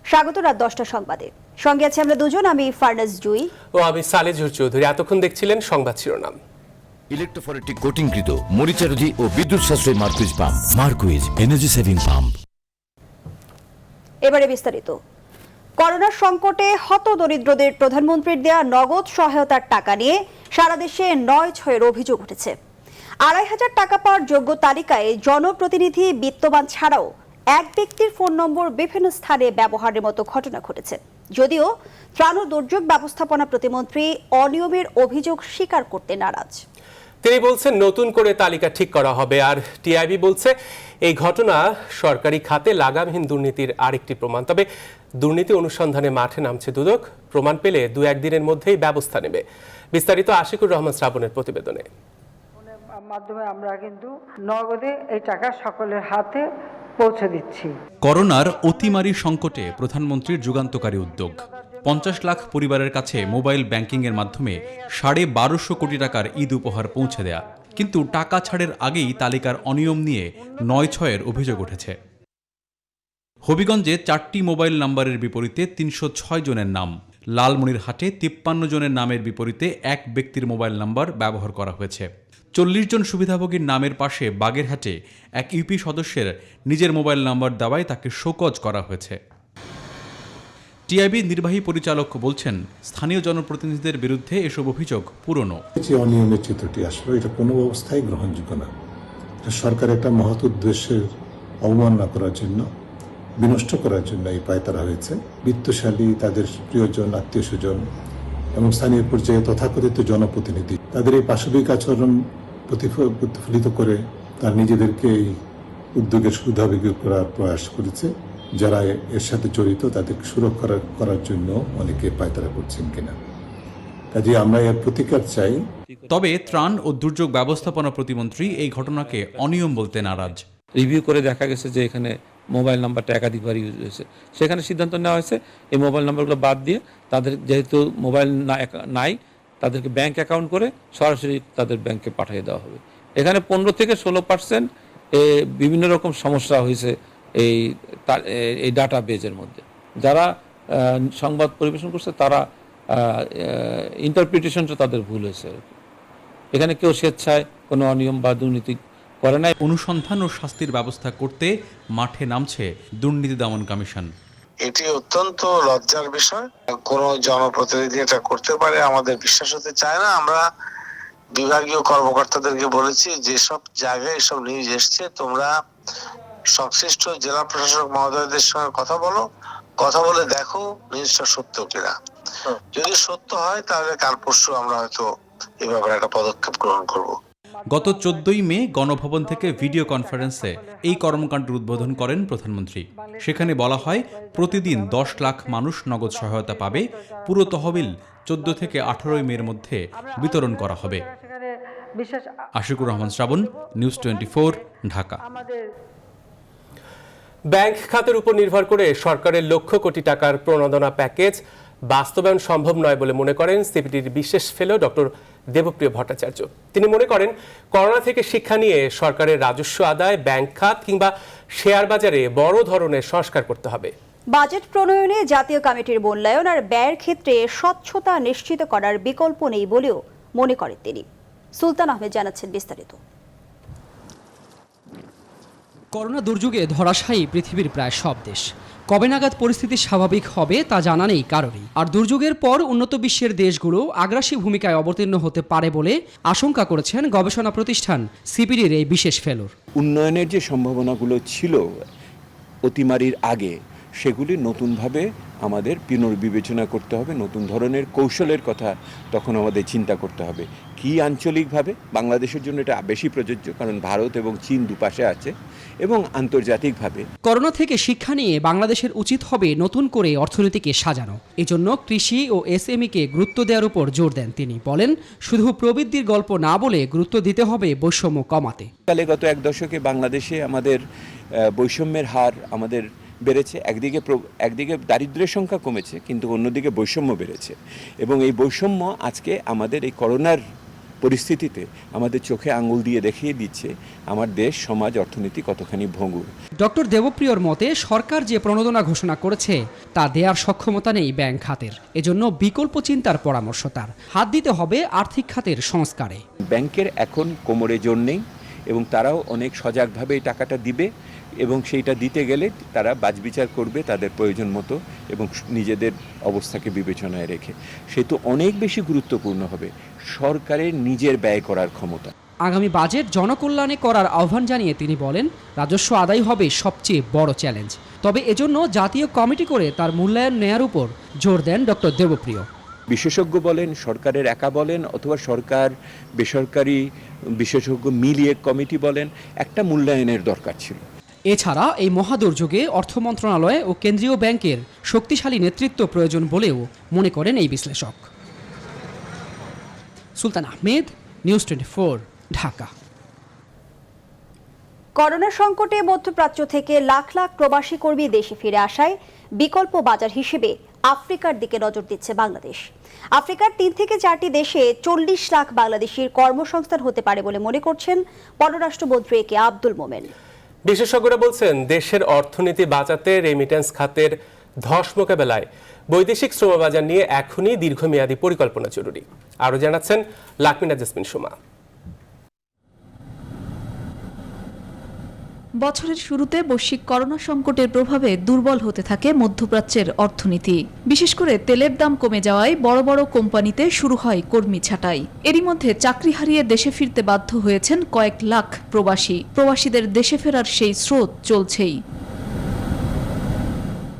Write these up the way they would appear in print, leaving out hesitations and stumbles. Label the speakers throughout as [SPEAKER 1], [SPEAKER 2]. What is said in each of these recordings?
[SPEAKER 1] স্বাগত রাত 10টা সংবাদে। সঙ্গে আছে আমরা দুজন, আমি ফারনাজ জুই
[SPEAKER 2] ও আমি সালেজুর চৌধুরী। এতক্ষণ দেখছিলেন সংবাদ শিরোনাম।
[SPEAKER 3] ইলেকট্রোফরেটিক কোটিংকৃত মরিচারোধী ও বিদ্যুৎ সাশ্রয়ী Marquis pump. Marquis energy saving pump.
[SPEAKER 1] এবারে বিস্তারিত। করোনার সংকটে হতদরিদ্রদের প্রধানমন্ত্রীর দেয়া নগদ সহায়তার টাকা নিয়ে সারা দেশে ৯/৬-এর অভিযোগ উঠেছে। ২৫০০ টাকা পাওয়ার যোগ্য তালিকায় জনপ্রতিনিধি, বিত্তবান ছাড়াও এক ব্যক্তির ফোন নম্বর বিভিন্ন স্থানে ব্যবহারের মতো ঘটনা ঘটেছে। যদিও ত্রাণ ও দুর্যোগ ব্যবস্থাপনা প্রতিমন্ত্রী অনিয়মের অভিযোগ স্বীকার করতে নারাজ।
[SPEAKER 2] তিনি বলছেন নতুন করে তালিকা ঠিক করা হবে। আর টিআইবি বলছে এই ঘটনা সরকারি খাতে লাগামহীন দুর্নীতির আরেকটি প্রমাণ। তবে দুর্নীতি অনুসন্ধানে মাঠে নামছে দুদক। প্রমাণ পেলে ২-১ দিনের মধ্যেই ব্যবস্থা নেবে। বিস্তারিত আশিকুর রহমান শ্রাবণের প্রতিবেদনে।
[SPEAKER 4] মাধ্যমে আমরা কিন্তু নগদে এই টাকা সকলের হাতে পৌঁছে দিচ্ছি।
[SPEAKER 5] করোনার অতিমারী সংকটে প্রধানমন্ত্রীর যুগান্তকারী উদ্যোগ। ৫০ লাখ পরিবারের কাছে মোবাইল ব্যাংকিংয়ের মাধ্যমে ১২৫০ কোটি টাকার ঈদ উপহার পৌঁছে দেয়া। কিন্তু টাকা ছাড়ের আগেই তালিকার অনিয়ম নিয়ে ৯/৬-এর অভিযোগ উঠেছে। হবিগঞ্জে ৪টি মোবাইল নাম্বারের বিপরীতে ৩০৬ জনের নাম, লালমনিরহাটে ৫৩ জনের নামের বিপরীতে এক ব্যক্তির মোবাইল নাম্বার ব্যবহার করা হয়েছে। ৪০ জন সুবিধাভোগীর নামের পাশে বাগেরহাটে এক ইউপি সদস্যের নিজের মোবাইল নাম্বার দেওয়ায় তাকে শোকজ করা হয়েছে। টিআইবি নির্বাহী পরিচালক বলছেন, স্থানীয় জনপ্রতিনিধিদের বিরুদ্ধে এসব অভিযোগ পুরনো।
[SPEAKER 6] যে অনিয়মের চিত্রটি আসলো, এটা কোনো অবস্থায় গ্রহণযোগ্য না। সরকার একটা মহৎ উদ্দেশ্যের অবমাননা করার জন্য, বিনষ্ট করার জন্য এই পায়তারা হয়েছে। বিত্তশালী, তাদের প্রিয়জন, আত্মীয় স্বজন এবং স্থানীয় পর্যায়ে তথাকথিত জনপ্রতিনিধি তাদের এই পাশবিক আচরণ প্রতিফলিত করে তার নিজেদেরকে এই উদ্যোগের সুবিধাভোগী করার প্রয়াস করেছে। যারা এর সাথে জড়িত তাদেরকে সুরক্ষা করার জন্য অনেকে পায়তারা করছেন কিনা, কাজে আমরা এর প্রতিকার চাই।
[SPEAKER 5] তবে ত্রাণ ও দুর্যোগ ব্যবস্থাপনা প্রতিমন্ত্রী এই ঘটনাকে অনিয়ম বলতে নারাজ।
[SPEAKER 7] রিভিউ করে দেখা গেছে যে এখানে মোবাইল নাম্বারটা একাধিকবার ইউজ হয়েছে। সেখানে সিদ্ধান্ত নেওয়া হয়েছে এই মোবাইল নাম্বারগুলো বাদ দিয়ে তাদের যেহেতু মোবাইল নাই তাদেরকে ব্যাংক অ্যাকাউন্ট করে সরাসরি তাদের ব্যাংকে পাঠিয়ে দেওয়া হবে। এখানে 15 থেকে 16% বিভিন্ন রকম সমস্যা হয়েছে এই ডাটা বেজের মধ্যে। যারা সংবাদ পরিবেশন করছে তারা ইন্টারপ্রিটেশনটা তাদের ভুল হয়েছে। এখানে কেউ স্বেচ্ছায় কোনো অনিয়ম বা দুর্নীতি করে নাই।
[SPEAKER 5] অনুসন্ধান ও শাস্তির ব্যবস্থা করতে মাঠে নামছে দুর্নীতি দমন কমিশন।
[SPEAKER 8] এটি অত্যন্ত লজ্জার বিষয়। কোন জনপ্রতিনিধি এটা করতে পারে আমাদের বিশ্বাস হতে চায় না। আমরা বিভাগীয় কর্মকর্তাদেরকে বলেছি, যেসব জায়গায় এসব নিউজ এসছে তোমরা সংশ্লিষ্ট জেলা প্রশাসক মহোদয়দের সঙ্গে কথা বলে দেখো নিউজটা সত্য কিনা। যদি সত্য হয় তাহলে কাল পরশু আমরা হয়তো এই ব্যাপারে একটা পদক্ষেপ গ্রহণ করব।
[SPEAKER 5] গত 14ই মে গণভবন থেকে ভিডিও কনফারেন্সে এই কর্মকাণ্ডের উদ্বোধন করেন প্রধানমন্ত্রী। সেখানে বলা হয় প্রতিদিন 10 লাখ মানুষ নগদ সহায়তা পাবে। পুরো তহবিল 14 থেকে 18 মের মধ্যে বিতরণ করা হবে। আশিকুর রহমান শ্রাবণ, নিউজ 24, ঢাকা।
[SPEAKER 2] ব্যাংক খাতের উপর নির্ভর করে সরকারের লক্ষ কোটি টাকার প্রণোদনা প্যাকেজ বাস্তবায়ন সম্ভব নয় বলে মনে করেন সিপিডির বিশেষ ফেলো ডক্টর দেবপ্রিয় ভট্টাচার্য। তিনি মনে করেন করোনা থেকে শিক্ষা নিয়ে সরকারের রাজস্ব আদায়, ব্যাংক খাত কিংবা শেয়ার বাজারে বড় ধরনের সংস্কার করতে হবে।
[SPEAKER 1] বাজেট প্রণয়নে জাতীয় কমিটির মূল্যায়ন আর ব্যয়ের ক্ষেত্রে স্বচ্ছতা নিশ্চিত করার বিকল্প নেই বলেও মনে করেন তিনি। সুলতান আহমেদ জানাচ্ছেন বিস্তারিত।
[SPEAKER 9] করোনা দুর্যোগে ধরাশায়ী পৃথিবীর প্রায় সব দেশ। কবে নাগাদ পরিস্থিতি স্বাভাবিক হবে তা জানা নেই কারোরই। আর দুর্যোগের পর উন্নত বিশ্বের দেশগুলো আগ্রাসী ভূমিকায় অবতীর্ণ হতে পারে বলে আশঙ্কা করেছেন গবেষণা প্রতিষ্ঠান সিপিডির এই বিশেষ ফেলোর।
[SPEAKER 10] উন্নয়নের যে সম্ভাবনাগুলো ছিল অতিমারির আগে, সেগুলি নতুনভাবে আমাদের পুনর্বিবেচনা করতে হবে। নতুন ধরনের কৌশলের কথা তখন আমাদের চিন্তা করতে হবে। কি আঞ্চলিকভাবে বাংলাদেশের জন্য এটা বেশি প্রযোজ্য, কারণ ভারত এবং চীন দুপাশে আছে, এবং আন্তর্জাতিকভাবে
[SPEAKER 9] করোনা থেকে শিক্ষা নিয়ে বাংলাদেশের উচিত হবে নতুন করে অর্থনীতিকে সাজানো। এজন্য কৃষি ও এসএমইকে গুরুত্ব দেওয়ার উপর জোর দেন তিনি। বলেন, শুধু প্রবৃদ্ধির গল্প না বলে গুরুত্ব দিতে হবে বৈষম্য কমাতে।
[SPEAKER 10] গত এক দশকে বাংলাদেশে আমাদের বৈষম্যের হার আমাদের বেড়েছে। একদিকে দারিদ্র্যের সংখ্যা কমেছে, কিন্তু অন্যদিকে বৈষম্য বেড়েছে। এবং এই বৈষম্য আজকে আমাদের এই করোনার পরিস্থিতিতে আমাদের চোখে আঙুল দিয়ে দেখিয়ে দিচ্ছে আমার দেশ, সমাজ, অর্থনীতি কতখানি ভঙ্গুর।
[SPEAKER 9] ডক্টর দেবপ্রিয়র মতে সরকার যে প্রণোদনা ঘোষণা করেছে তা দেওয়ার সক্ষমতা নেই ব্যাংক খাতের। এজন্য বিকল্প চিন্তার পরামর্শ তার। হাত দিতে হবে আর্থিক খাতের সংস্কারে।
[SPEAKER 10] ব্যাংকের এখন কোমরে জোর নেই এবং তারাও অনেক সজাগভাবে এই টাকাটা দিবে এবং সেইটা দিতে গেলে তারা বাছবিচার করবে তাদের প্রয়োজন মতো এবং নিজেদের অবস্থাকে বিবেচনায় রেখে। সেহেতু অনেক বেশি গুরুত্বপূর্ণ হবে সরকারের নিজের ব্যয় করার ক্ষমতা।
[SPEAKER 9] আগামী বাজেট জনকল্যাণে করার আহ্বান জানিয়ে তিনি বলেন, রাজস্ব আদায় হবে সবচেয়ে বড় চ্যালেঞ্জ। তবে এজন্য জাতীয় কমিটি করে তার মূল্যায়ন নেয়ার উপর জোর দেন ডক্টর দেবপ্রিয়।
[SPEAKER 10] বিশেষজ্ঞ বলেন, সরকারের একা বলেন অথবা সরকার বেসরকারি বিশেষজ্ঞ মিলিয়ে কমিটি বলেন, একটা মূল্যায়নের দরকার ছিল।
[SPEAKER 9] এছাড়া এই মহাদুর্যোগে অর্থ মন্ত্রণালয় ও কেন্দ্রীয় ব্যাংকের শক্তিশালী নেতৃত্ব প্রয়োজন বলেও মনে করেন এই বিশ্লেষক। সুলতান আহমেদ, নিউজ 24, ঢাকা।
[SPEAKER 1] করোনা সংকটে মধ্যপ্রাচ্য থেকে লাখ লাখ প্রবাসী কর্মী দেশে ফিরে আসায় বিকল্প বাজার হিসেবে আফ্রিকার দিকে নজর দিচ্ছে বাংলাদেশ। আফ্রিকার 3 থেকে 4টি দেশে 40 লাখ বাংলাদেশির কর্মসংস্থান হতে পারে বলে মনে করছেন পররাষ্ট্রমন্ত্রী এ কে আব্দুল মোমেন।
[SPEAKER 2] বিশেষজ্ঞরা বলছেন, দেশের অর্থনীতি বাঁচাতে রেমিটেন্স খাতের ধস মোকাবেলায় বৈদেশিক শ্রমবাজার নিয়ে এখনই দীর্ঘমেয়াদী পরিকল্পনা জরুরি। আরও জানাচ্ছেন লাকমিনা জেসমিন সুমা।
[SPEAKER 11] বছরের শুরুতে বৈশ্বিক করোনা সংকটের প্রভাবে দুর্বল হতে থাকে মধ্যপ্রাচ্যের অর্থনীতি। বিশেষ করে তেলের দাম কমে যাওয়ায় বড় বড় কোম্পানিতে শুরু হয় কর্মী ছাঁটাই। এরই মধ্যে চাকরি হারিয়ে দেশে ফিরতে বাধ্য হয়েছেন কয়েক লাখ প্রবাসী। প্রবাসীদের দেশে ফেরার সেই স্রোত চলছেই।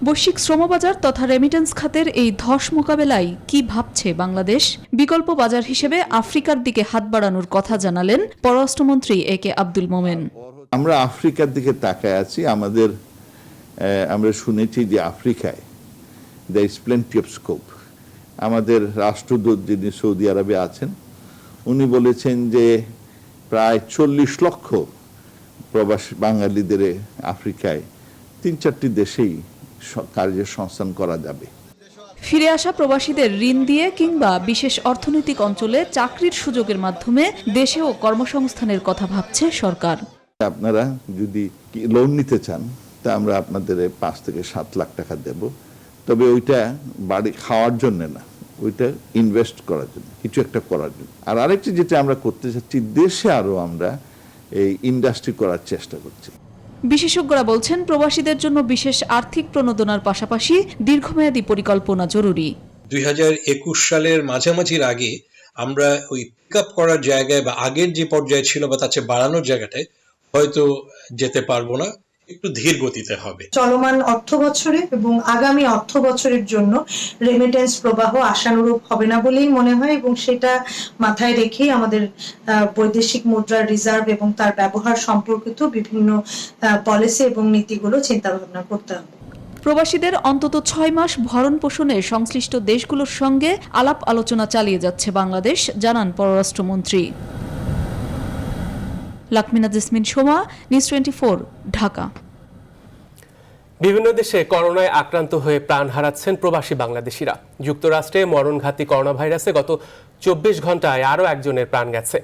[SPEAKER 11] বৈশ্বিক শ্রমবাজার তথা রেমিটেন্স খাতের এই ধস মোকাবেলায় কি ভাবছে বাংলাদেশ? বিকল্প বাজার হিসেবে আফ্রিকার দিকে হাত বাড়ানোর কথা জানালেন পররাষ্ট্রমন্ত্রী এ কে আব্দুল মোমেন।
[SPEAKER 12] আমরা আফ্রিকার দিকে তাকায় আছি। আমরা শুনেছি যে আফ্রিকায় there is plenty of scope. আমাদের রাষ্ট্রদূত যিনি সৌদি আরবে আছেন উনি বলেছেন যে প্রায় 40 লক্ষ প্রবাসী বাঙালিদের আফ্রিকায় 3-4টি দেশেই কার্যের সংস্থান করা যাবে।
[SPEAKER 11] ফিরে আসা প্রবাসীদের ঋণ দিয়ে কিংবা বিশেষ অর্থনৈতিক অঞ্চলে চাকরির সুযোগের মাধ্যমে দেশেও কর্মসংস্থানের কথা ভাবছে সরকার।
[SPEAKER 12] আপনারা যদি লোন নিতে চান তা আমরা আপনাদের 5 থেকে 7 লাখ টাকা দেব, তবে ওইটা বাড়ি খাওয়ার জন্য না, ওইটা ইনভেস্ট করার জন্য, কিছু একটা করার জন্য। আর আরেকটি যেটা আমরা করতে চাচ্ছি, দেশে আরো আমরা এই ইন্ডাস্ট্রি করার চেষ্টা করছি।
[SPEAKER 11] বিশেষজ্ঞরা বলছেন, প্রবাসীদের জন্য বিশেষ আর্থিক প্রণোদনার পাশাপাশি দীর্ঘমেয়াদী পরিকল্পনা জরুরি।
[SPEAKER 13] 2021 সালের মাঝামাঝির আগে আমরা ওই পিক আপ করার জায়গায় বা আগের যে পর্যায়ে ছিল বা তার চেয়ে বাড়ানোর জায়গাটায় হয়তো যেতে পারবো না, একটু ধীর গতিতে হবে।
[SPEAKER 14] চলমান অর্থ বছরে এবং আগামী অর্থ বছরের জন্য রেমিটেন্স প্রবাহ আশানুরূপ হবে না বলেই মনে হয় এবং সেটা মাথায় রেখেই আমাদের বৈদেশিক মুদ্রার রিজার্ভ এবং তার ব্যবহার সম্পর্কিত বিভিন্ন পলিসি এবং নীতিগুলো চিন্তা ভাবনা করতে হবে।
[SPEAKER 11] প্রবাসীদের অন্তত 6 মাস ভরণ পোষণে সংশ্লিষ্ট দেশগুলোর সঙ্গে আলাপ আলোচনা চালিয়ে যাচ্ছে বাংলাদেশ, জানান পররাষ্ট্রমন্ত্রী। লাকমিনা জেসমিন সোমা, নিউজ 24, ঢাকা।
[SPEAKER 2] বিভিন্ন দেশে করোনায় আক্রান্ত হয়ে প্রাণ হারাচ্ছেন প্রবাসী বাংলাদেশিরা। যুক্তরাষ্ট্রে মরণঘাতী করোনা ভাইরাসে গত 24 ঘন্টায় আরও একজনের প্রাণ গেছে।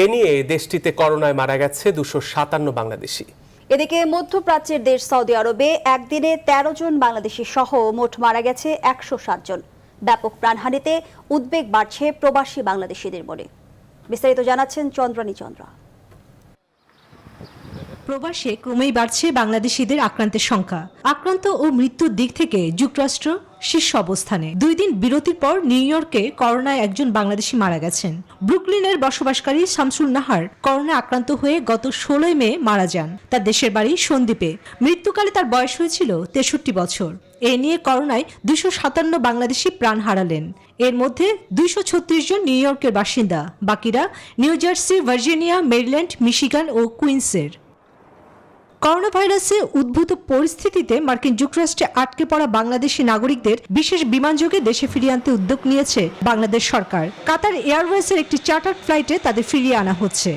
[SPEAKER 2] এ নিয়ে দেশটিতে করোনায় মারা গেছে 257 বাংলাদেশি।
[SPEAKER 1] এদিকে মধ্যপ্রাচ্যের দেশ সৌদি আরবে একদিনে 13 জন বাংলাদেশি সহ মোট মারা গেছে 107 জন। ব্যাপক প্রাণহানিতে উদ্বেগ বাড়ছে প্রবাসী বাংলাদেশিদের মনে। বিস্তারিত জানাচ্ছেন চন্দ্রানী চন্দ্রা।
[SPEAKER 15] প্রবাসে ক্রমেই বাড়ছে বাংলাদেশিদের আক্রান্তের সংখ্যা। আক্রান্ত ও মৃত্যুর দিক থেকে যুক্তরাষ্ট্র শীর্ষ অবস্থানে। 2 দিন বিরতির পর নিউ ইয়র্কে করোনায় একজন বাংলাদেশি মারা গেছেন। ব্রুকলিনের বসবাসকারী শামসুল নাহার করোনায় আক্রান্ত হয়ে গত 16 মে মারা যান। তার দেশের বাড়ি সন্দ্বীপে। মৃত্যুকালে তার বয়স হয়েছিল 63 বছর। এ নিয়ে করোনায় 257 বাংলাদেশি প্রাণ হারালেন। এর মধ্যে 236 জন নিউ ইয়র্কের বাসিন্দা, বাকিরা New Jersey, Virginia, Maryland, Michigan ও কুইন্সের। করোনা ভাইরাসে উদ্ভূত পরিস্থিতিতে মার্কিন যুক্তরাষ্ট্রে আটকে পড়া বাংলাদেশি নাগরিকদের বিশেষ বিমানযোগে দেশে ফিরিয়ে আনতে উদ্যোগ নিয়েছে বাংলাদেশ সরকার। কাতার এয়ারওয়েজের একটি চার্টার্ড ফ্লাইটে তাদের ফিরিয়ে আনা হচ্ছে।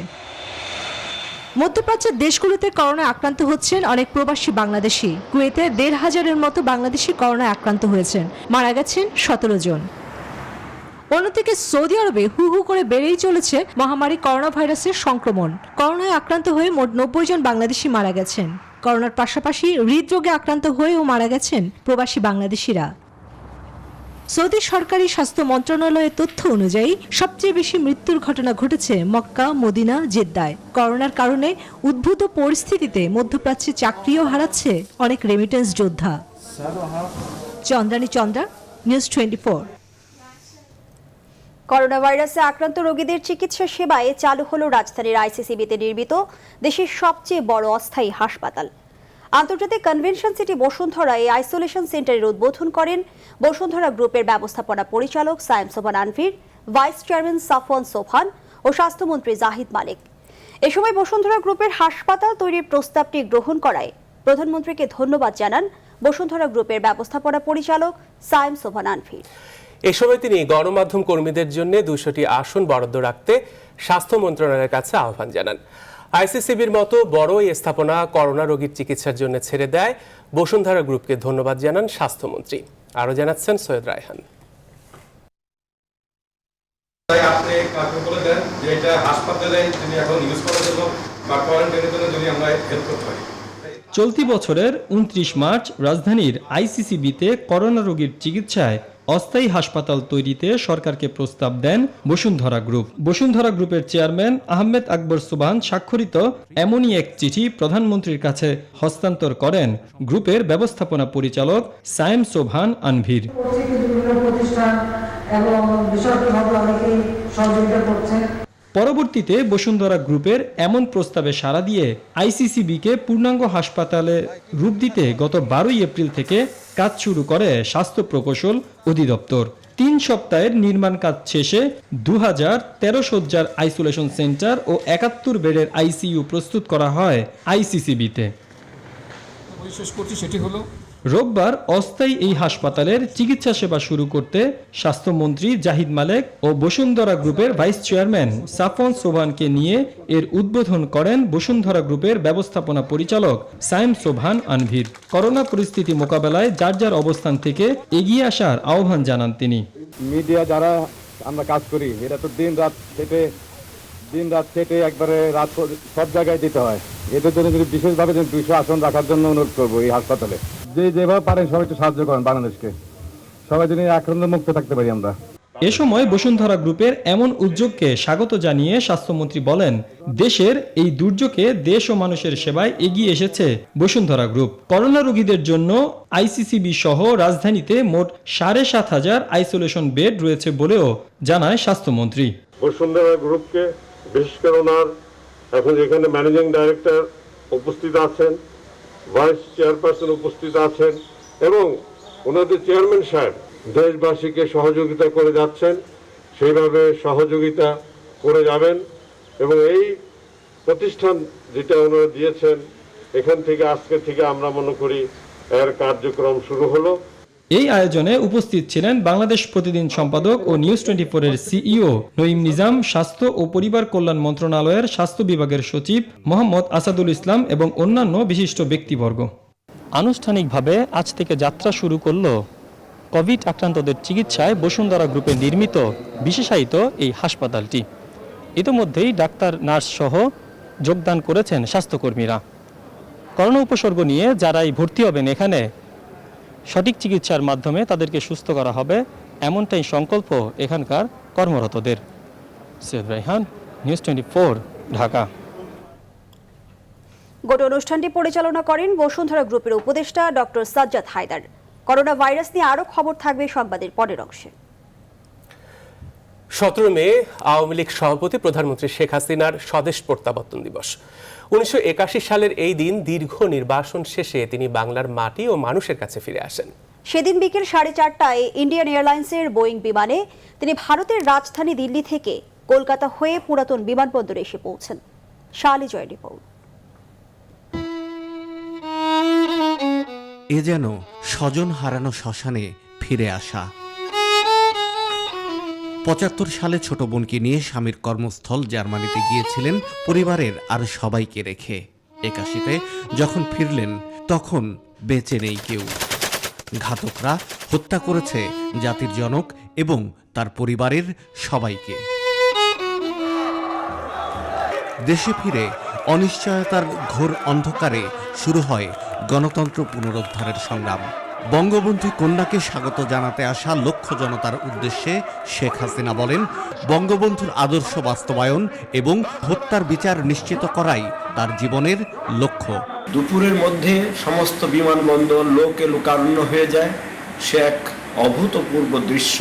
[SPEAKER 15] মধ্যপ্রাচ্যের দেশগুলোতে করোনায় আক্রান্ত হচ্ছেন অনেক প্রবাসী বাংলাদেশি। কুয়েতে 1,500-এর মতো বাংলাদেশি করোনায় আক্রান্ত হয়েছেন, মারা গেছেন 17 জন। অন্যদিকে সৌদি আরবে হু হু করে বেড়েই চলেছে মহামারী করোনা ভাইরাসের সংক্রমণ। করোনায় আক্রান্ত হয়ে মোট 90 জন বাংলাদেশি মারা গেছেন। করোনার পাশাপাশি হৃদরোগে আক্রান্ত হয়েও মারা গেছেন প্রবাসী বাংলাদেশিরা। সৌদি সরকারি স্বাস্থ্য মন্ত্রণালয়ের তথ্য অনুযায়ী সবচেয়ে বেশি মৃত্যুর ঘটনা ঘটেছে মক্কা, মদিনা, জেদ্দায়। করোনার কারণে উদ্ভূত পরিস্থিতিতে মধ্যপ্রাচ্যে চাকরিও হারাচ্ছে অনেক রেমিটেন্স যোদ্ধা। চন্দ্রানী চন্দ্রা, নিউজ 24।
[SPEAKER 1] করোনা ভাইরাসে আক্রান্ত রোগীদের চিকিৎসা সেবায় চালু হলো রাজধানীর আইসিসিবিতে নির্মিত দেশের সবচেয়ে বড় অস্থায়ী হাসপাতাল। আন্তর্জাতিক কনভেনশন সিটি বসুন্ধরায় আইসোলেশন সেন্টারের উদ্বোধন করেন বসুন্ধরা গ্রুপের ব্যবস্থাপনা পরিচালক সায়েম সোবহান আনভীর, ভাইস চেয়ারম্যান সাফওয়ান সোবহান ও স্বাস্থ্যমন্ত্রী জাহিদ মালিক। এ সময় বসুন্ধরা গ্রুপের হাসপাতাল তৈরির প্রস্তাবটি গ্রহণ করায় প্রধানমন্ত্রীকে ধন্যবাদ জানান বসুন্ধরা গ্রুপের ব্যবস্থাপনা পরিচালক সায়েম সোবহান আনভীর।
[SPEAKER 2] এ সময় তিনি গণমাধ্যম কর্মীদের জন্য 200টি আসন বরাদ্দ রাখতে স্বাস্থ্য মন্ত্রণালয়ের কাছে আহ্বান জানান। আইসিসিবির মতো বড় এই স্থাপনা করোনা রোগীর চিকিৎসার জন্য ছেড়ে দেয় বসুন্ধরা গ্রুপকে ধন্যবাদ জানান স্বাস্থ্যমন্ত্রী। আরো জানাচ্ছেন সৈয়দ রায়হান।
[SPEAKER 16] আপনি কাউকে বলে দেন যে এটা হাসপাতালে যদি এখন ইউজ করার জন্য বা কোয়ারেন্টাইনের জন্য যদি আমরা হেল্প করতে পারি।
[SPEAKER 17] চলতি বছরের 29 মার্চ রাজধানীর আইসিসিবিতে করোনা রোগীর চিকিৎসায় অস্থায়ী হাসপাতাল তৈরিতে সরকারকে প্রস্তাব দেন বসুন্ধরা গ্রুপ। বসুন্ধরা গ্রুপের চেয়ারম্যান আহমেদ আকবর সুবহান স্বাক্ষরিত এমনই এক চিঠি প্রধানমন্ত্রীর কাছে হস্তান্তর করেন গ্রুপের ব্যবস্থাপনা পরিচালক সায়েম সোবহান আনভীর। পরবর্তীতে বসুন্ধরা গ্রুপের এমন প্রস্তাবে সাড়া দিয়ে আইসিসিবিকে পূর্ণাঙ্গ হাসপাতালে রূপ দিতে গত 12 এপ্রিল থেকে কাজ শুরু করে স্বাস্থ্য প্রকৌশল অধিদপ্তর। 3 সপ্তাহের নির্মাণ কাজ শেষে 2013 শয্যার আইসোলেশন সেন্টার ও 71 বেডের আইসিইউ প্রস্তুত করা হয় আইসিসিবিতে। সেটি হলো রোববার অস্থায়ী এই হাসপাতালের চিকিৎসা সেবা শুরু করতে স্বাস্থ্যমন্ত্রী জাহিদ মালেক ও বসুন্ধরা গ্রুপের ভাইস চেয়ারম্যান সাফওয়ান সোবহানকে নিয়ে এর উদ্বোধন করেন বসুন্ধরা গ্রুপের ব্যবস্থাপনা পরিচালক সায়েম সোবহান আনভীর। করোনা পরিস্থিতি মোকাবেলায় যার যার অবস্থান থেকে এগিয়ে আসার আহ্বান জানান তিনি।
[SPEAKER 18] মিডিয়া যারা আমরা কাজ করি, এটা তো দিন রাত খেটে একবারে রাত সব জায়গায় দিতে হয়। এদের জন্য যদি বিশেষভাবে 200 আসন রাখার জন্য অনুরোধ করবো এই হাসপাতালে। যেভাবে পারেন সবাই একটু সাহায্য করেন বাংলাদেশকে, সবাই যেন আক্রান্ত মুক্ত থাকতে পারি আমরা।
[SPEAKER 17] এ সময় বসুন্ধরা গ্রুপের এমন উদ্যোগকে স্বাগত জানিয়ে স্বাস্থ্যমন্ত্রী বলেন, দেশের এই দুর্যোগে দেশ ও মানুষের সেবায় এগিয়ে এসেছে বসুন্ধরা গ্রুপ। করোনা রোগীদের জন্য আইসিসিবি সহ রাজধানীতে মোট 7,500 আইসোলেশন বেড রয়েছে বলেও জানায় স্বাস্থ্যমন্ত্রী।
[SPEAKER 19] বসুন্ধরা গ্রুপকে বিশেষ করে ওনার এখন এখানে ম্যানেজিং ডাইরেক্টর উপস্থিত আছেন, ভাইস চেয়ারপারসন উপস্থিত আছেন এবং ওনাদের চেয়ারম্যান সাহেব দেশবাসীকে সহযোগিতা করে যাচ্ছেন, সেইভাবে সহযোগিতা করে যাবেন এবং এই প্রতিষ্ঠান যেটা ওনারা দিয়েছেন এখান থেকে আজকে থেকে আমরা মনে করি এর কার্যক্রম শুরু হলো।
[SPEAKER 17] এই আয়োজনে উপস্থিত ছিলেন বাংলাদেশ প্রতিদিন সম্পাদক ও নিউজ 24 এর সিইও নঈম নিজাম, স্বাস্থ্য ও পরিবার কল্যাণ মন্ত্রণালয়ের স্বাস্থ্য বিভাগের সচিব মোহাম্মদ আসাদুল ইসলাম এবং অন্যান্য বিশিষ্ট ব্যক্তিবর্গ। আনুষ্ঠানিকভাবে আজ থেকে যাত্রা শুরু করল কোভিড আক্রান্তদের চিকিৎসায় বসুন্ধরা গ্রুপে নির্মিত বিশেষায়িত এই হাসপাতালটি। ইতিমধ্যেই ডাক্তার, নার্স সহ যোগদান করেছেন স্বাস্থ্যকর্মীরা। করোনা উপসর্গ নিয়ে যারাই ভর্তি হবেন এখানে সঠিক চিকিৎসার মাধ্যমে তাদেরকে সুস্থ করা হবে, এমনটাই সংকল্প এখানকার কর্মরতদের। সৈয়দ রায়হান, নিউজ 24, ঢাকা।
[SPEAKER 1] গোটা অনুষ্ঠানটি পরিচালনা করেন বসুন্ধরা গ্রুপের উপদেষ্টা doctor Sajjad Haider. Corona virus নিয়ে আরো খবর থাকবে সংবাদের পরের অংশে।
[SPEAKER 2] 17 মে আওয়ামী লীগ সভাপতি প্রধানমন্ত্রী শেখ হাসিনার স্বদেশ প্রত্যাবর্তন দিবস। 1981 সালের এই দিন দীর্ঘ নির্বাসন শেষে তিনি বাংলার মাটি ও মানুষের কাছে ফিরে আসেন।
[SPEAKER 1] সেদিন বিকেল 4:30টায় ইন্ডিয়ান এয়ারলাইন্সের বোয়িং বিমানে তিনি ভারতের রাজধানী দিল্লি থেকে কলকাতা হয়ে পুরাতন বিমানবন্দরে এসে পৌঁছেন। শালি জয় রিপোর্ট।
[SPEAKER 20] এ যেন স্বজন হারানো শ্মশানে ফিরে আসা। 75 সালে ছোট বোনকে নিয়ে স্বামীর কর্মস্থল জার্মানিতে গিয়েছিলেন পরিবারের আর সবাইকে রেখে। 81-তে যখন ফিরলেন তখন বেঁচে নেই কেউ। ঘাতকরা হত্যা করেছে জাতির জনক এবং তার পরিবারের সবাইকে। দেশে ফিরে অনিশ্চয়তার ঘোর অন্ধকারে শুরু হয় গণতন্ত্র পুনরুদ্ধারের সংগ্রাম। বঙ্গবন্ধু কন্যাকে স্বাগত জানাতে আসা লক্ষ জনতার উদ্দেশ্যে শেখ হাসিনা বলেন, বঙ্গবন্ধুর আদর্শ বাস্তবায়ন এবং হত্যার বিচার নিশ্চিত করাই তার জীবনের লক্ষ্য।
[SPEAKER 21] দুপুরের মধ্যে সমস্ত বিমানবন্দর লোকে লোকারণ্য হয়ে যায়। সে এক অভূতপূর্ব দৃশ্য,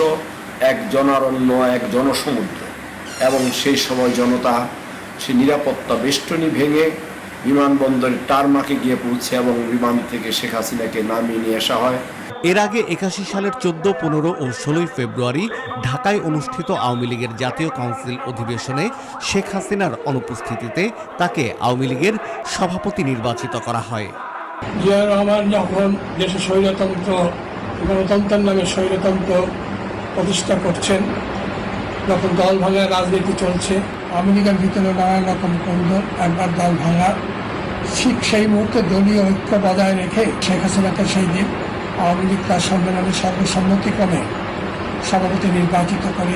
[SPEAKER 21] এক জনারণ্য, এক জনসমুদ্র। এবং সেই সময় জনতা সে নিরাপত্তা বেষ্টনী ভেঙে বিমানবন্দরের টারমাকে গিয়ে পৌঁছে এবং বিমান থেকে শেখ হাসিনাকে নামিয়ে নিয়ে আসা হয়।
[SPEAKER 20] এর আগে 81 সালের 14, 15 ও 16 ফেব্রুয়ারি ঢাকায় অনুষ্ঠিত আওয়ামী লীগের জাতীয় কাউন্সিল অধিবেশনে শেখ হাসিনার অনুপস্থিতিতে তাকে আওয়ামী লীগের সভাপতি নির্বাচিত করা হয়।
[SPEAKER 22] জিয়া রহমান যখন দেশে স্বৈরতন্ত্র, গণতন্ত্রের নামে স্বৈরতন্ত্র প্রতিষ্ঠা করছেন, যখন দল ভাঙার রাজনীতি চলছে, আওয়ামী লীগের ভিতরে নানান রকম কন্দল, একবার দল ভাঙা, ঠিক সেই মুহূর্তে দলীয় ঐক্য বজায় রেখে শেখ হাসিনাকে সেই দিন আওয়ামী লীগ তার সম্মেলনে সর্বসম্মতিক্রমে সভাপতি নির্বাচিত করে।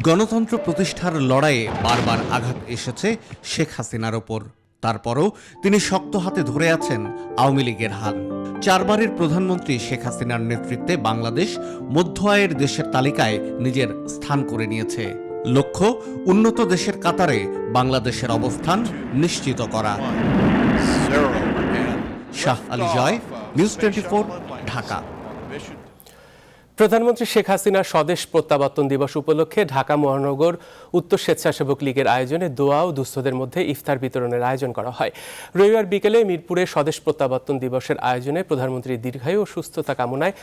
[SPEAKER 20] গণতন্ত্র প্রতিষ্ঠার লড়াইয়ে বারবার আঘাত এসেছে শেখ হাসিনার ওপর। তারপরও তিনি শক্ত হাতে ধরে আছেন আওয়ামী লীগের হাল। 4 বারের প্রধানমন্ত্রী শেখ হাসিনার নেতৃত্বে বাংলাদেশ মধ্য আয়ের দেশের তালিকায় নিজের স্থান করে নিয়েছে। লক্ষ্য, উন্নত দেশের কাতারে বাংলাদেশের অবস্থান নিশ্চিত করা। শাহ আলী জয়, নিউজ 24, ঢাকা।
[SPEAKER 2] প্রধানমন্ত্রী শেখ হাসিনার স্বদেশ প্রত্যাবর্তন দিবস উপলক্ষে ঢাকা মহানগর উত্তর স্বেচ্ছাসেবক লীগের আয়োজনে দোয়া ও দুস্থদের মধ্যে ইফতার বিতরণের আয়োজন করা হয়। রবিবার বিকেলে মিরপুরে স্বদেশ প্রত্যাবর্তন দিবসের আয়োজনে প্রধানমন্ত্রীর দীর্ঘায়ু ও সুস্থতা কামনায়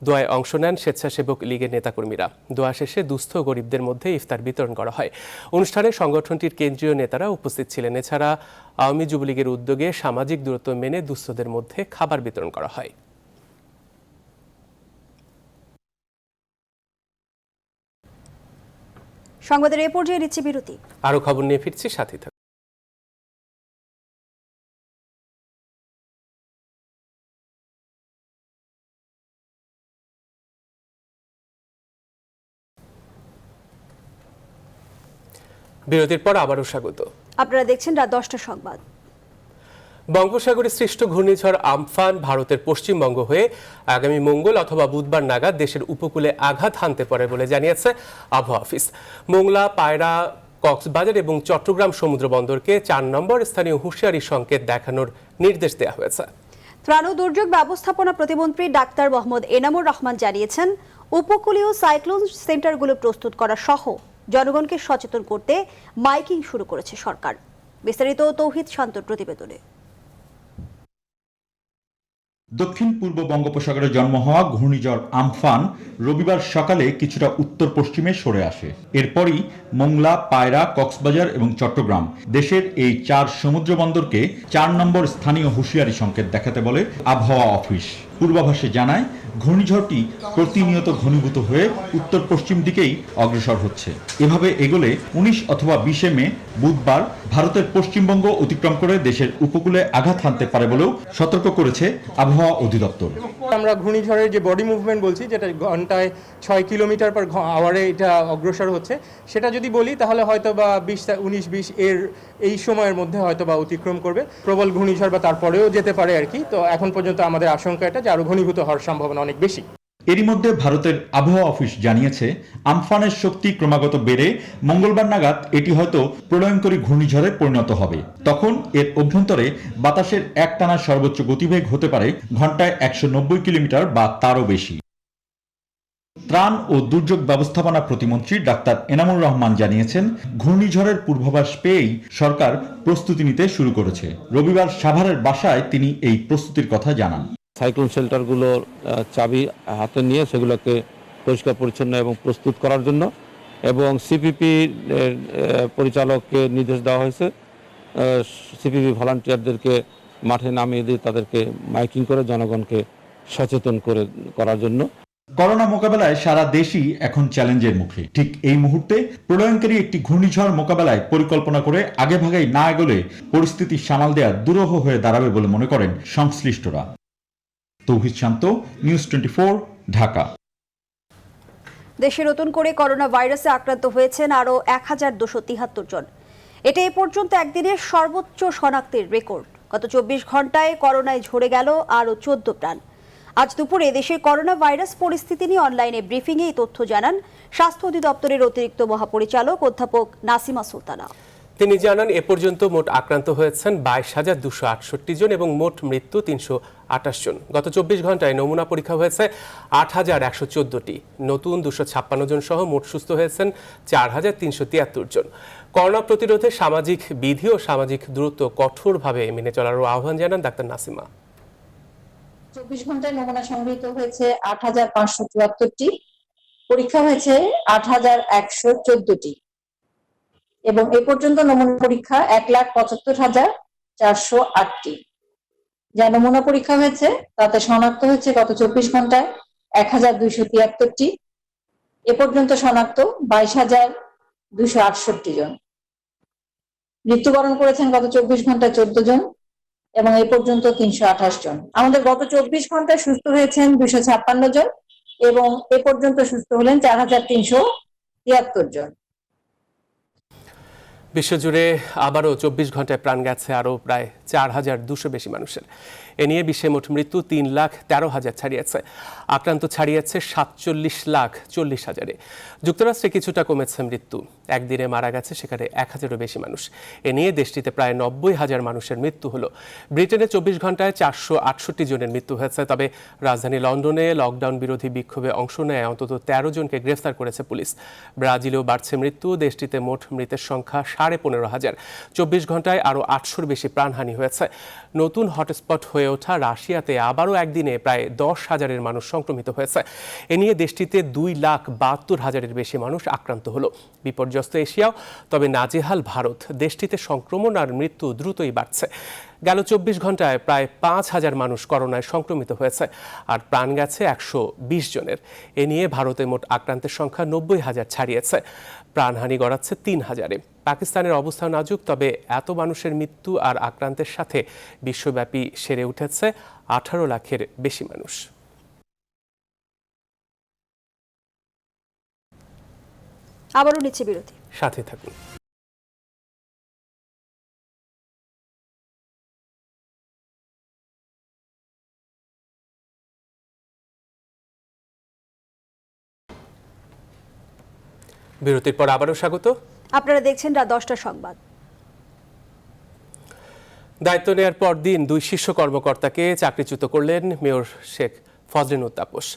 [SPEAKER 2] দোয়ায় অংশ নেন স্বেচ্ছাসেবক লীগের নেতাকর্মীরা। দোয়া শেষে দুস্থ ও গরিবদের মধ্যে ইফতার বিতরণ করা হয়। অনুষ্ঠানে সংগঠনটির কেন্দ্রীয় নেতারা উপস্থিত ছিলেন। এছাড়া আওয়ামী যুবলীগের উদ্যোগে সামাজিক দূরত্ব মেনে দুস্থদের মধ্যে খাবার বিতরণ করা হয়।
[SPEAKER 1] সংবাদের এ পর্যায়ে নিচ্ছে বিরতি।
[SPEAKER 2] আরো খবর নিয়ে ফিরছি, সাথে থাকুন। বিরতির পর আবারও স্বাগত।
[SPEAKER 1] আপনারা দেখছেন রাত 10টার সংবাদ।
[SPEAKER 2] বঙ্গোপসাগরে সৃষ্ট ঘূর্ণিঝড় আমফান ভারতের পশ্চিমবঙ্গ হয়ে আগামী মঙ্গল অথবা বুধবার নাগাদ দেশের উপকূলে আঘাত হানতে পারে বলে জানিয়েছে আবহাওয়া অফিস। মোংলা, পায়রা, কক্সবাজার এবং চট্টগ্রাম সমুদ্র বন্দরকে 4 নম্বর স্থানীয় হুঁশিয়ারি সংকেত দেখানোর নির্দেশ দেওয়া হয়েছে।
[SPEAKER 1] ত্রাণ ও দুর্যোগ ব্যবস্থাপনা প্রতিমন্ত্রী ডাক্তার মোহাম্মদ এনামুর রহমান জানিয়েছেন, উপকূলীয় সাইক্লোন সেন্টারগুলো প্রস্তুত করা সহ জনগণকে সচেতন করতে মাইকিং শুরু করেছে সরকার। বিস্তারিত তৌহিদ শান্তর প্রতিবেদনে।
[SPEAKER 23] দক্ষিণ পূর্ব বঙ্গোপসাগরে জন্ম হওয়া ঘূর্ণিঝড় আমফান রবিবার সকালে কিছুটা উত্তর পশ্চিমে সরে আসে। এরপরই মোংলা, পায়রা, কক্সবাজার এবং চট্টগ্রাম দেশের এই 4 সমুদ্র বন্দরকে 4 নম্বর স্থানীয় হুঁশিয়ারি সংকেত দেখাতে বলে আবহাওয়া অফিস। পূর্বাভাসে জানায়, ঘূর্ণিঝড়টি প্রতিনিয়ত ঘনীভূত হয়ে উত্তর পশ্চিম দিকেই অগ্রসর হচ্ছে। এভাবে এগোলে 19 অথবা 20 মে বুধবার ভারতের পশ্চিমবঙ্গ অতিক্রম করে দেশের উপকূলে আঘাত হানতে পারে বলেও সতর্ক করেছে আবহাওয়া অধিদপ্তর।
[SPEAKER 24] আমরা ঘূর্ণিঝড়ের যে বডি মুভমেন্ট বলছি, যেটা ঘন্টায় 6 কিলোমিটার পার আওয়ারে এটা অগ্রসর হচ্ছে, সেটা যদি বলি তাহলে হয়তো বা 19-20 এর এই সময়ের মধ্যে হয়তো বা অতিক্রম করবে। প্রবল ঘূর্ণিঝড় বা তারপরেও যেতে পারে আর কি। তো এখন পর্যন্ত আমাদের আশঙ্কা এটা যে আরো ঘনীভূত হওয়ার সম্ভাবনা অনেক বেশি।
[SPEAKER 23] এরই মধ্যে ভারতের আবহাওয়া অফিস জানিয়েছে, আমফানের শক্তি ক্রমাগত বেড়ে মঙ্গলবার নাগাদ এটি হয়তো প্রলয়ঙ্করী ঘূর্ণিঝড়ে পরিণত হবে। তখন এর অভ্যন্তরে বাতাসের একটানা সর্বোচ্চ গতিবেগ হতে পারে ঘন্টায় 190 কিলোমিটার বা তারও বেশি। ত্রাণ ও দুর্যোগ ব্যবস্থাপনা প্রতিমন্ত্রী ডাক্তার এনামুর রহমান জানিয়েছেন, ঘূর্ণিঝড়ের পূর্বাভাস পেয়েই সরকার প্রস্তুতি নিতে শুরু করেছে। রবিবার সাভারের বাসায় তিনি এই প্রস্তুতির কথা জানান।
[SPEAKER 7] সাইক্লোন শেল্টারগুলোর চাবি হাতে নিয়ে সেগুলোকে পরিষ্কার পরিচ্ছন্ন এবং প্রস্তুত করার জন্য, এবং সিপিপি পরিচালককে নির্দেশ দেওয়া হয়েছে সিপিপি ভলান্টিয়ারদেরকে মাঠে নামিয়ে দিয়ে তাদেরকে মাইকিং করে জনগণকে সচেতন করার জন্য।
[SPEAKER 23] করোনা মোকাবেলায় সারা দেশই এখন চ্যালেঞ্জের মুখে। ঠিক এই মুহূর্তে প্রলয়ঙ্করী একটি ঘূর্ণিঝড় মোকাবেলায় পরিকল্পনা করে আগেভাগেই না এগোলে পরিস্থিতি সামাল দেওয়া দুরূহ হয়ে দাঁড়াবে বলে মনে করেন সংশ্লিষ্টরা। তৌহিদ শান্ত, নিউজ 24, ঢাকা।
[SPEAKER 1] দেশে নতুন করে করোনা ভাইরাসে আক্রান্ত হয়েছেন আরও 1273 জন। এটা এ পর্যন্ত একদিনের সর্বোচ্চ শনাক্তের রেকর্ড। গত 24 ঘন্টায় করোনায় ঝরে গেল আরও 14 প্রাণ। আজ দুপুরে দেশে করোনা ভাইরাস পরিস্থিতি নিয়ে অনলাইনে ব্রিফিংয়ে এই তথ্য জানান স্বাস্থ্য অধিদপ্তরের অতিরিক্ত মহাপরিচালক অধ্যাপক নাসিমা সুলতানা।
[SPEAKER 2] তিনি জানান এ পর্যন্ত মোট আক্রান্ত হয়েছেন 22,268 জন এবং মোট মৃত্যু 328 জন। গত 24 ঘন্টায় নমুনা পরীক্ষা হয়েছে 8,114টি। নতুন 256 জন সহ মোট সুস্থ হয়েছেন 4,373 জন। করোনা প্রতিরোধে সামাজিক বিধি ও সামাজিক দূরত্ব কঠোরভাবে মেনে চলারও আহ্বান জানান ডাক্তার নাসিমা।
[SPEAKER 3] 24 ঘন্টায় নমুনা সংগৃহীত হয়েছে 8,574টি, পরীক্ষা হয়েছে 8,114টি এবং এ পর্যন্ত নমুনা পরীক্ষা 1,75,408টি। যা নমুনা পরীক্ষা হয়েছে তাতে শনাক্ত হয়েছে গত 24 ঘন্টায় 1,273টি। এ পর্যন্ত শনাক্ত 22,268 জন। মৃত্যুবরণ করেছেন গত 24 ঘন্টায় 14 জন এবং এ পর্যন্ত 328 জন। আমাদের গত 24 ঘন্টায় সুস্থ হয়েছেন 256 জন এবং এ পর্যন্ত সুস্থ হলেন 4,373 জন।
[SPEAKER 2] বিশ্বজুড়ে আবারও 24 ঘন্টায় প্রাণ গেছে আরও প্রায় 4,200 বেশি মানুষের। এ নিয়ে বিশ্বে মোট মৃত্যু 3,13,000 ছাড়িয়েছে। আক্রান্ত ছাড়িয়েছে 47,40,000-এ। যুক্তরাষ্ট্রে কিছুটা কমেছে মৃত্যু। একদিনে মারা গেছে সেখানে 1,000-এরও বেশি মানুষ। এ নিয়ে দেশটিতে প্রায় 90,000 মানুষের মৃত্যু হলো। ব্রিটেনে 24 ঘন্টায় 468 জনের মৃত্যু হয়েছে। তবে রাজধানী লন্ডনে লকডাউন বিরোধী বিক্ষোভে অংশ নেয় অন্তত 13 জনকে গ্রেফতার করেছে পুলিশ। ব্রাজিলেও বাড়ছে মৃত্যু। দেশটিতে মোট মৃতের সংখ্যা 15,500। 24 ঘন্টায় আরও 800-র বেশি প্রাণহানি হয়েছে। নতুন হটস্পট হয়ে ওঠা রাশিয়াতে আবারও একদিনে প্রায় 10,000-এর মানুষ সংক্রমিত হয়েছে। এ নিয়ে দেশটিতে 2,72,000-এর বেশি মানুষ আক্রান্ত হলো। বিপর্যস্ত এশিয়াও, তবে নাজেহাল ভারত। দেশটিতে সংক্রমণ আর মৃত্যু দ্রুতই বাড়ছে। গেল 24 ঘন্টায় প্রায় 5,000 মানুষ করোনায় সংক্রমিত হয়েছে আর প্রাণ গেছে 120 জনের। এ নিয়ে ভারতে মোট আক্রান্তের সংখ্যা 90,000 ছাড়িয়েছে। প্রাণহানি গড়াচ্ছে 3,000-এ। পাকিস্তানের অবস্থা নাজুক, তবে এত মানুষের মৃত্যু আর আক্রান্তের সাথে বিশ্বব্যাপী সেরে উঠেছে 18 লাখের বেশি মানুষ।
[SPEAKER 1] আবারও নিচে বিরতি,
[SPEAKER 2] সাথে থাকুন। বিরতির পর আবারও স্বাগত।
[SPEAKER 1] আপনারা দেখছেন রাত 10টার সংবাদ।
[SPEAKER 2] দায়িত্ব নেয়ার পর দিন 2 শীর্ষ কর্মকর্তাকে চাকরিচ্যুত করলেন মেয়র শেখ ফজলিন উল তাপস।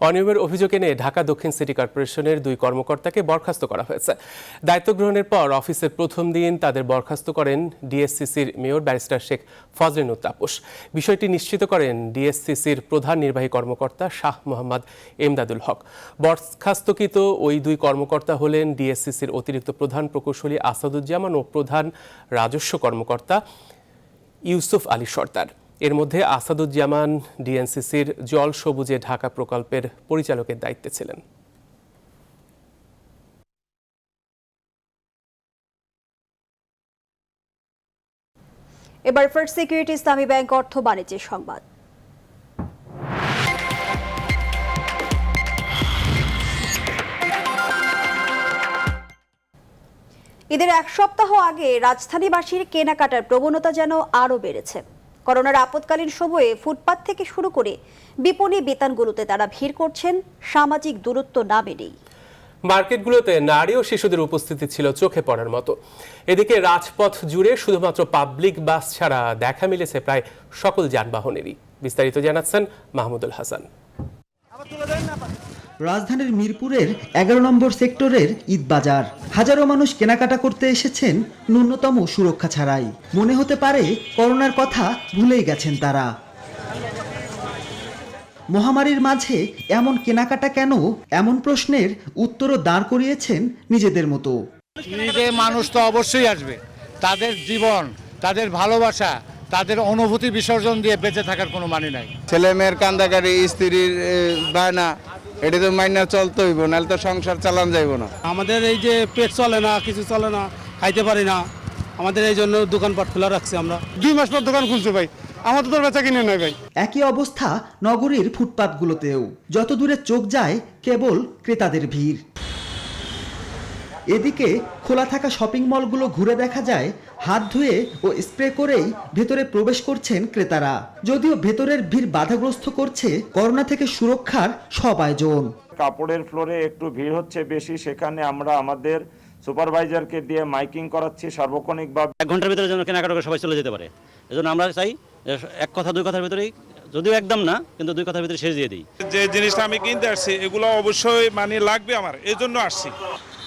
[SPEAKER 2] অনিয়মের অভিযোগ এনে ঢাকা দক্ষিণ সিটি কর্পোরেশনের 2 কর্মকর্তাকে বরখাস্ত করা হয়েছে। দায়িত্ব গ্রহণের পর অফিসের প্রথম দিন তাদের বরখাস্ত করেন ডিএসসিসির মেয়র ব্যারিস্টার শেখ ফজলিন উল তাপস। বিষয়টি নিশ্চিত করেন ডিএসসিসির প্রধান নির্বাহী কর্মকর্তা শাহ মোহাম্মদ এমদাদুল হক। বরখাস্তকৃত ওই 2 কর্মকর্তা হলেন ডিএসসিসির অতিরিক্ত প্রধান প্রকৌশলী আসাদুজ্জামান ও প্রধান রাজস্ব কর্মকর্তা ইউসুফ আলী সর্দার। এর মধ্যে আসাদুজ্জামান ডিএনসিসির জল সবুজে ঢাকা প্রকল্পের পরিচালকের দায়িত্বে ছিলেন।
[SPEAKER 1] এবার ফার্স্ট সিকিউরিটি ইসলামী ব্যাংক অর্থ বাণিজ্যের সংবাদ। ঈদের 1 সপ্তাহ আগে রাজধানীবাসীর কেনাকাটার প্রবণতা যেন আরও বেড়েছে। করোনার আপৎকালীন সময়ে ফুটপাত থেকে শুরু করে বিপণী বিতানগুলোতে তারা ভিড় করছেন সামাজিক দূরত্ব না মেনেই।
[SPEAKER 2] মার্কেটগুলোতে নারী ও শিশুদের উপস্থিতি ছিল চোখে পড়ার মতো। এদিকে রাজপথ জুড়ে শুধুমাত্র পাবলিক বাস ছাড়া দেখা মিলেছে প্রায় সকল যানবাহনেরই। বিস্তারিত জানাচ্ছেন মাহমুদুল হাসান।
[SPEAKER 4] রাজধানীর মিরপুরের 11 নম্বর সেক্টরের ঈদ বাজার। হাজারো মানুষ কেনাকাটা করতে এসেছেন ন্যূনতম সুরক্ষা ছাড়াই। মনে হতে পারে করোনার কথা ভুলেই গেছেন তারা। মহামারীর মাঝে এমন কেনাকাটা কেন, এমন প্রশ্নের উত্তরও দাঁড় করিয়েছেন নিজেদের মতো।
[SPEAKER 6] ঈদে মানুষ তো অবশ্যই আসবে। তাদের জীবন, তাদের ভালোবাসা, তাদের অনুভূতি বিসর্জন দিয়ে বেঁচে থাকার কোনো মানে নাই।
[SPEAKER 8] ছেলে মেয়ের কান্দাকারি, স্ত্রীর বায়না, এটা তো মাইনা চলতে হইব, নাহলে তো সংসার চালান যাইব না।
[SPEAKER 25] আমাদের এই যে পেট চলে না, কিছু চলে না, খাইতে পারি না, আমাদের এই জন্য দোকানপাট খোলা রাখছি আমরা।
[SPEAKER 6] 2 মাস পর দোকান খুলছে ভাই,
[SPEAKER 25] আমাদের তো বেচা কিনে নাই ভাই।
[SPEAKER 4] একই অবস্থা নগরীর ফুটপাতগুলোতেও, যত দূরে চোখ যায় কেবল ক্রেতাদের ভিড়। এদিকে খোলা থাকা শপিং মলগুলো ঘুরে দেখা যায় হাত ধুয়ে ও স্প্রে করেই ভেতরে প্রবেশ করছেন ক্রেতারা। যদিও ভেতরের ভিড় বাধাগ্রস্ত করছে করোনা থেকে সুরক্ষার সব আয়োজন।
[SPEAKER 5] কাপড়ের ফ্লোরে একটু ভিড় হচ্ছে বেশি, সেখানে আমরা আমাদের সুপারভাইজারকে দিয়ে মাইকিং করাচ্ছি সার্বক্ষণিকভাবে।
[SPEAKER 9] 1 ঘন্টার ভিতরে যেন কেনাকাটা করে সবাই চলে যেতে পারে, এজন্য আমরা চাই এক কথা 2 কথার ভিতরেই, যদিও একদম না কিন্তু 2 কথার ভিতরে শেষ দিয়ে দিই।
[SPEAKER 10] যে জিনিসটা আমি কিনতে আসছি এগুলো অবশ্যই লাগবে আমার, এই জন্য আসছি।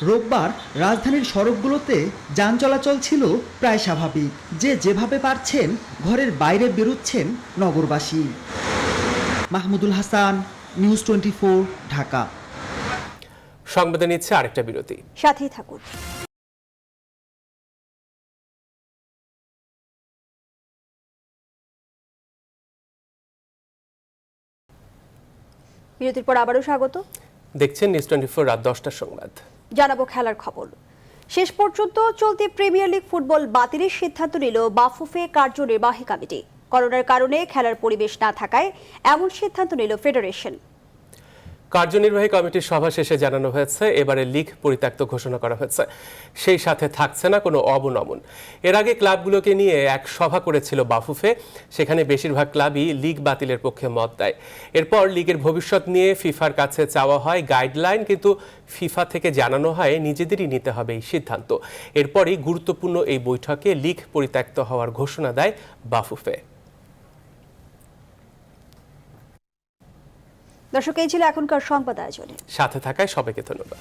[SPEAKER 4] রোববার রাজধানীর সড়কগুলোতে যান চলাচল ছিল প্রায় স্বাভাবিক। যে যেভাবে পারছেন ঘরের বাইরে বেরোচ্ছেন নগরবাসী। মাহমুদুল হাসান, নিউজ 24, ঢাকা।
[SPEAKER 2] সংবাদে নিচ্ছে আরেকটা বিরতি,
[SPEAKER 1] সাথেই থাকুন। বিরতির পর আবারও স্বাগত।
[SPEAKER 2] দেখছেন নিউজ 24 রাত 10টার সংবাদ।
[SPEAKER 1] জানাবো খেলার খবর। শেষ পর্যন্ত চলতি প্রিমিয়ার লিগ ফুটবল বাতিলের সিদ্ধান্ত নিল বাফুফে কার্যনির্বাহী কমিটি। করোনার কারণে খেলার পরিবেশ না থাকায় এমন সিদ্ধান্ত নিল ফেডারেশন।
[SPEAKER 2] কার্যনির্বাহী কমিটির সভা শেষে জানানো হয়েছে এবারে লিগ পরিত্যক্ত ঘোষণা করা হয়েছে, সেই সাথে থাকছে না কোনো অবনমন। এর আগে ক্লাবগুলোকে নিয়ে এক সভা করেছিল বাফুফে, সেখানে বেশিরভাগ ক্লাবই লিগ বাতিলের পক্ষে মত দেয়। এরপর লিগের ভবিষ্যৎ নিয়ে ফিফার কাছে চাওয়া হয় গাইডলাইন, কিন্তু ফিফা থেকে জানানো হয় নিজেদেরই নিতে হবে এই সিদ্ধান্ত। এরপরই গুরুত্বপূর্ণ এই বৈঠকে লিগ পরিত্যক্ত হওয়ার ঘোষণা দেয় বাফুফে।
[SPEAKER 1] দর্শক, এই ছিল এখনকার সংবাদ আয়োজনে।
[SPEAKER 2] সাথে থাকায় সবাইকে ধন্যবাদ।